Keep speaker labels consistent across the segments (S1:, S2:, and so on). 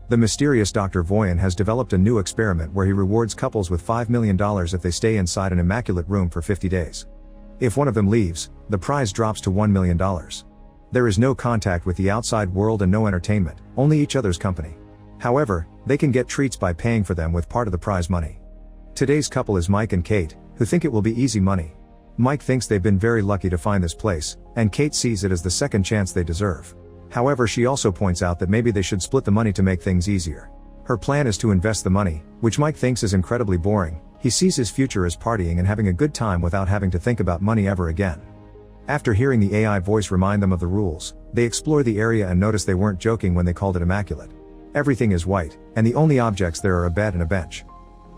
S1: The mysterious Dr. Voyan has developed a new experiment where he rewards couples with $5 million if they stay inside an immaculate room for 50 days. If one of them leaves, the prize drops to $1 million. There is no contact with the outside world and no entertainment, only each other's company. However, they can get treats by paying for them with part of the prize money. Today's couple is Mike and Kate, who think it will be easy money. Mike thinks they've been very lucky to find this place, and Kate sees it as the second chance they deserve. However, she also points out that maybe they should split the money to make things easier. Her plan is to invest the money, which Mike thinks is incredibly boring. He sees his future as partying and having a good time without having to think about money ever again. After hearing the AI voice remind them of the rules, they explore the area and notice they weren't joking when they called it immaculate. Everything is white, and the only objects there are a bed and a bench.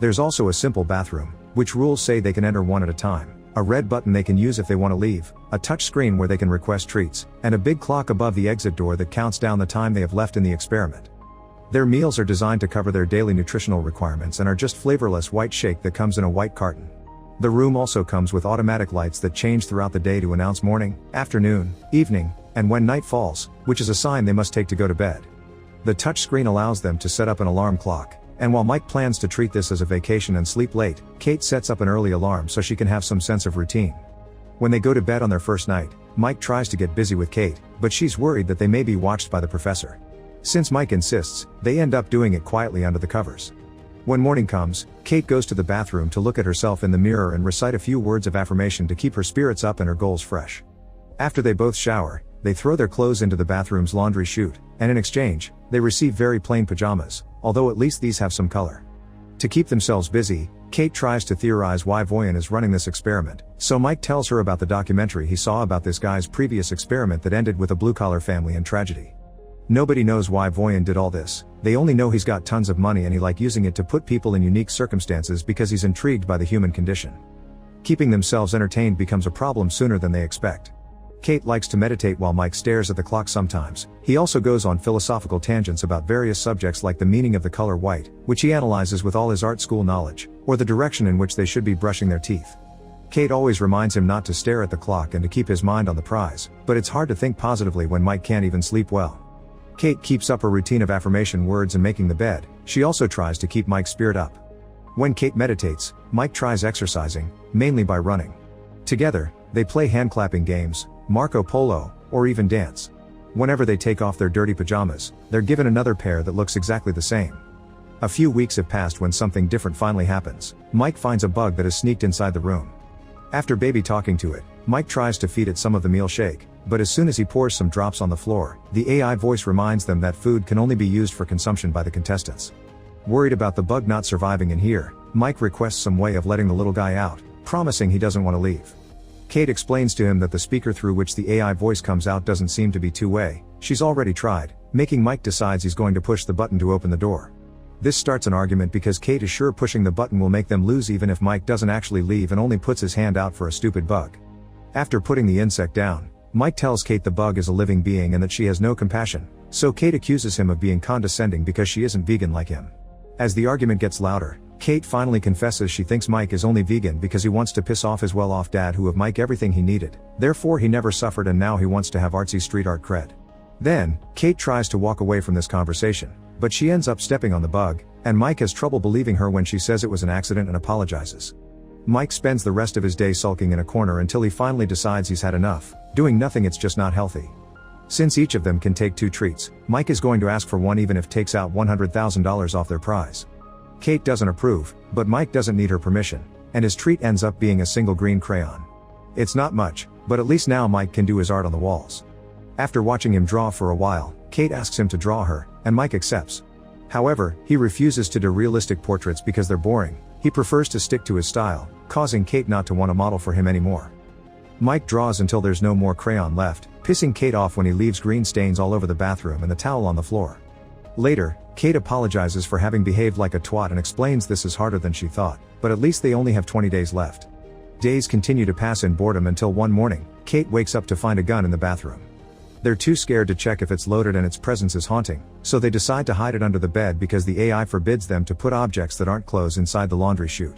S1: There's also a simple bathroom, which rules say they can enter one at a time, a red button they can use if they want to leave, a touch screen where they can request treats, and a big clock above the exit door that counts down the time they have left in the experiment. Their meals are designed to cover their daily nutritional requirements and are just flavorless white shake that comes in a white carton. The room also comes with automatic lights that change throughout the day to announce morning, afternoon, evening, and when night falls, which is a sign they must take to go to bed. The touch screen allows them to set up an alarm clock. And while Mike plans to treat this as a vacation and sleep late, Kate sets up an early alarm so she can have some sense of routine. When they go to bed on their first night, Mike tries to get busy with Kate, but she's worried that they may be watched by the professor. Since Mike insists, they end up doing it quietly under the covers. When morning comes, Kate goes to the bathroom to look at herself in the mirror and recite a few words of affirmation to keep her spirits up and her goals fresh. After they both shower, they throw their clothes into the bathroom's laundry chute, and in exchange, they receive very plain pajamas, although at least these have some color. To keep themselves busy, Kate tries to theorize why Voyan is running this experiment, so Mike tells her about the documentary he saw about this guy's previous experiment that ended with a blue-collar family and tragedy. Nobody knows why Voyan did all this, they only know he's got tons of money and he likes using it to put people in unique circumstances because he's intrigued by the human condition. Keeping themselves entertained becomes a problem sooner than they expect. Kate likes to meditate while Mike stares at the clock sometimes. He also goes on philosophical tangents about various subjects like the meaning of the color white, which he analyzes with all his art school knowledge, or the direction in which they should be brushing their teeth. Kate always reminds him not to stare at the clock and to keep his mind on the prize, but it's hard to think positively when Mike can't even sleep well. Kate keeps up her routine of affirmation words and making the bed. She also tries to keep Mike's spirit up. When Kate meditates, Mike tries exercising, mainly by running. Together, they play hand-clapping games, Marco Polo, or even dance. Whenever they take off their dirty pajamas, they're given another pair that looks exactly the same. A few weeks have passed when something different finally happens. Mike finds a bug that has sneaked inside the room. After baby talking to it, Mike tries to feed it some of the meal shake, but as soon as he pours some drops on the floor, the AI voice reminds them that food can only be used for consumption by the contestants. Worried about the bug not surviving in here, Mike requests some way of letting the little guy out, promising he doesn't want to leave. Kate explains to him that the speaker through which the AI voice comes out doesn't seem to be two-way. She's already tried, making Mike decides he's going to push the button to open the door. This starts an argument because Kate is sure pushing the button will make them lose even if Mike doesn't actually leave and only puts his hand out for a stupid bug. After putting the insect down, Mike tells Kate the bug is a living being and that she has no compassion, so Kate accuses him of being condescending because she isn't vegan like him. As the argument gets louder, Kate finally confesses she thinks Mike is only vegan because he wants to piss off his well-off dad who gave Mike everything he needed, therefore he never suffered and now he wants to have artsy street art cred. Then, Kate tries to walk away from this conversation, but she ends up stepping on the bug, and Mike has trouble believing her when she says it was an accident and apologizes. Mike spends the rest of his day sulking in a corner until he finally decides he's had enough. Doing nothing, it's just not healthy. Since each of them can take 2 treats, Mike is going to ask for one even if takes out $100,000 off their prize. Kate doesn't approve, but Mike doesn't need her permission, and his treat ends up being a single green crayon. It's not much, but at least now Mike can do his art on the walls. After watching him draw for a while, Kate asks him to draw her, and Mike accepts. However, he refuses to do realistic portraits because they're boring. He prefers to stick to his style, causing Kate not to want to model for him anymore. Mike draws until there's no more crayon left, pissing Kate off when he leaves green stains all over the bathroom and the towel on the floor. Later, Kate apologizes for having behaved like a twat and explains this is harder than she thought, but at least they only have 20 days left. Days continue to pass in boredom until one morning, Kate wakes up to find a gun in the bathroom. They're too scared to check if it's loaded and its presence is haunting, so they decide to hide it under the bed because the AI forbids them to put objects that aren't clothes inside the laundry chute.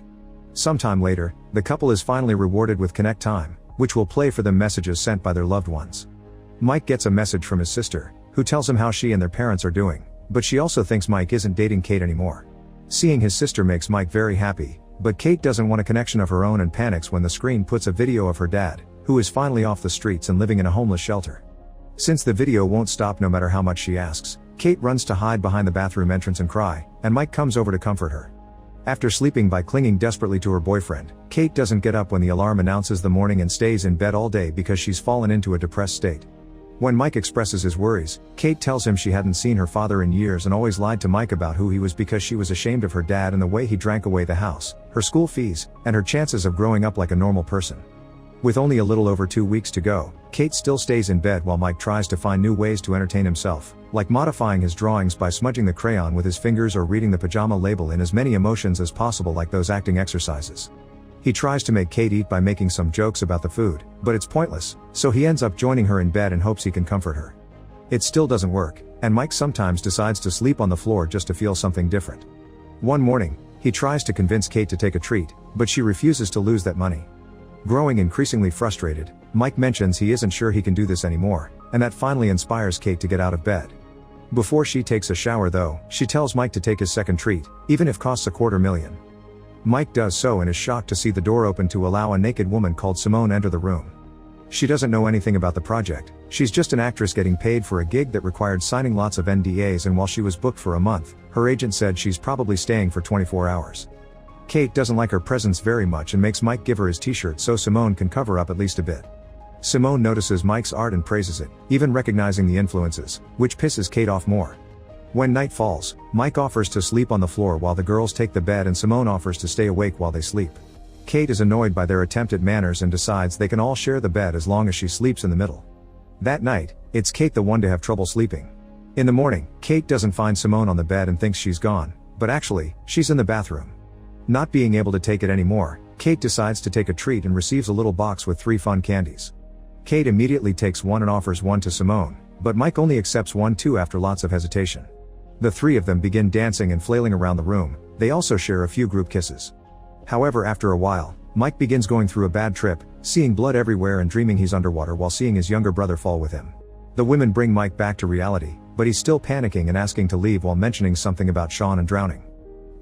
S1: Sometime later, the couple is finally rewarded with Connect Time, which will play for them messages sent by their loved ones. Mike gets a message from his sister, who tells him how she and their parents are doing, But she also thinks Mike isn't dating Kate anymore. Seeing his sister makes Mike very happy, but Kate doesn't want a connection of her own and panics when the screen puts a video of her dad, who is finally off the streets and living in a homeless shelter. Since the video won't stop no matter how much she asks, Kate runs to hide behind the bathroom entrance and cry, and Mike comes over to comfort her. After sleeping by clinging desperately to her boyfriend, Kate doesn't get up when the alarm announces the morning and stays in bed all day because she's fallen into a depressed state. When Mike expresses his worries, Kate tells him she hadn't seen her father in years and always lied to Mike about who he was because she was ashamed of her dad and the way he drank away the house, her school fees, and her chances of growing up like a normal person. With only a little over 2 weeks to go, Kate still stays in bed while Mike tries to find new ways to entertain himself, like modifying his drawings by smudging the crayon with his fingers or reading the pajama label in as many emotions as possible like those acting exercises. He tries to make Kate eat by making some jokes about the food, but it's pointless, so he ends up joining her in bed and hopes he can comfort her. It still doesn't work, and Mike sometimes decides to sleep on the floor just to feel something different. One morning, he tries to convince Kate to take a treat, but she refuses to lose that money. Growing increasingly frustrated, Mike mentions he isn't sure he can do this anymore, and that finally inspires Kate to get out of bed. Before she takes a shower though, she tells Mike to take his second treat, even if costs $250,000. Mike does so and is shocked to see the door open to allow a naked woman called Simone enter the room. She doesn't know anything about the project, she's just an actress getting paid for a gig that required signing lots of NDAs, and while she was booked for a month, her agent said she's probably staying for 24 hours. Kate doesn't like her presence very much and makes Mike give her his t-shirt so Simone can cover up at least a bit. Simone notices Mike's art and praises it, even recognizing the influences, which pisses Kate off more. When night falls, Mike offers to sleep on the floor while the girls take the bed and Simone offers to stay awake while they sleep. Kate is annoyed by their attempt at manners and decides they can all share the bed as long as she sleeps in the middle. That night, it's Kate the one to have trouble sleeping. In the morning, Kate doesn't find Simone on the bed and thinks she's gone, but actually, she's in the bathroom. Not being able to take it anymore, Kate decides to take a treat and receives a little box with 3 fun candies. Kate immediately takes one and offers one to Simone, but Mike only accepts one too after lots of hesitation. The 3 of them begin dancing and flailing around the room, they also share a few group kisses. However, after a while, Mike begins going through a bad trip, seeing blood everywhere and dreaming he's underwater while seeing his younger brother fall with him. The women bring Mike back to reality, but he's still panicking and asking to leave while mentioning something about Sean and drowning.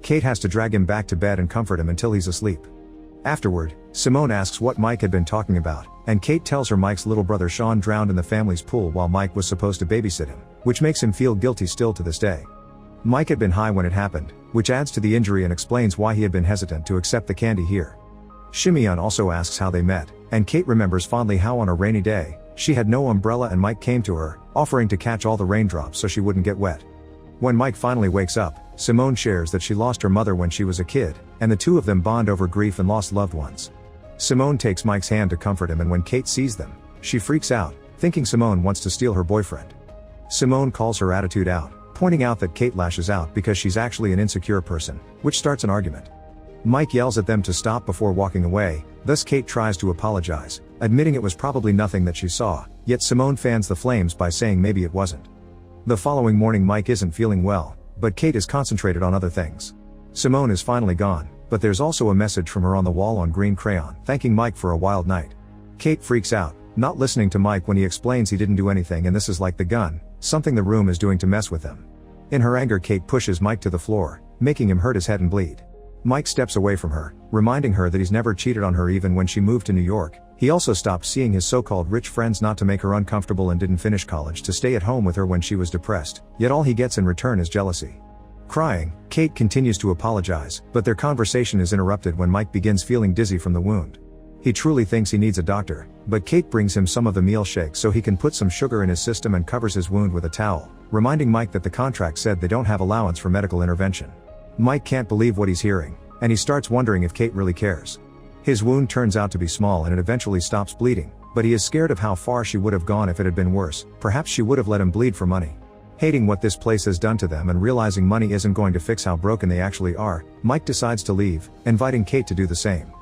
S1: Kate has to drag him back to bed and comfort him until he's asleep. Afterward, Simone asks what Mike had been talking about, and Kate tells her Mike's little brother Sean drowned in the family's pool while Mike was supposed to babysit him, which makes him feel guilty still to this day. Mike had been high when it happened, which adds to the injury and explains why he had been hesitant to accept the candy here. Shimeon also asks how they met, and Kate remembers fondly how on a rainy day, she had no umbrella and Mike came to her, offering to catch all the raindrops so she wouldn't get wet. When Mike finally wakes up, Simone shares that she lost her mother when she was a kid, and the 2 of them bond over grief and lost loved ones. Simone takes Mike's hand to comfort him, and when Kate sees them, she freaks out, thinking Simone wants to steal her boyfriend. Simone calls her attitude out, pointing out that Kate lashes out because she's actually an insecure person, which starts an argument. Mike yells at them to stop before walking away, thus Kate tries to apologize, admitting it was probably nothing that she saw, yet Simone fans the flames by saying maybe it wasn't. The following morning Mike isn't feeling well, but Kate is concentrated on other things. Simone is finally gone, but there's also a message from her on the wall on green crayon, thanking Mike for a wild night. Kate freaks out, not listening to Mike when he explains he didn't do anything and this is like the gun, something the room is doing to mess with them. In her anger, Kate pushes Mike to the floor, making him hurt his head and bleed. Mike steps away from her, reminding her that he's never cheated on her even when she moved to New York. He also stopped seeing his so-called rich friends not to make her uncomfortable and didn't finish college to stay at home with her when she was depressed, yet all he gets in return is jealousy. Crying, Kate continues to apologize, but their conversation is interrupted when Mike begins feeling dizzy from the wound. He truly thinks he needs a doctor, but Kate brings him some of the meal shakes so he can put some sugar in his system and covers his wound with a towel, reminding Mike that the contract said they don't have allowance for medical intervention. Mike can't believe what he's hearing, and he starts wondering if Kate really cares. His wound turns out to be small and it eventually stops bleeding, but he is scared of how far she would have gone if it had been worse. Perhaps she would have let him bleed for money. Hating what this place has done to them and realizing money isn't going to fix how broken they actually are, Mike decides to leave, inviting Kate to do the same.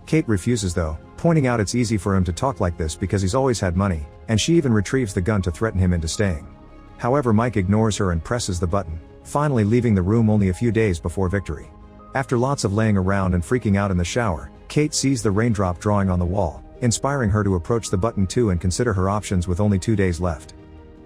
S1: Kate refuses though, pointing out it's easy for him to talk like this because he's always had money, and she even retrieves the gun to threaten him into staying. However, Mike ignores her and presses the button, finally leaving the room only a few days before victory. After lots of laying around and freaking out in the shower, Kate sees the raindrop drawing on the wall, inspiring her to approach the button too and consider her options with only 2 days left.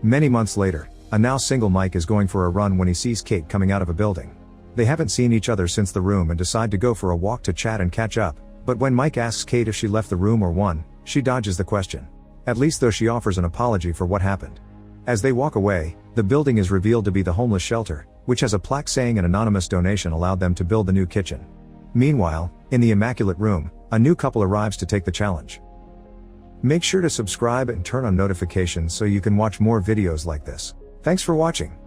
S1: Many months later, A now single Mike is going for a run when he sees Kate coming out of a building. They haven't seen each other since the room and decide to go for a walk to chat and catch up, but when Mike asks Kate if she left the room or won, she dodges the question. At least though she offers an apology for what happened. As they walk away, the building is revealed to be the homeless shelter, which has a plaque saying an anonymous donation allowed them to build the new kitchen. Meanwhile, in the immaculate room, a new couple arrives to take the challenge. Make sure to subscribe and turn on notifications so you can watch more videos like this. Thanks for watching.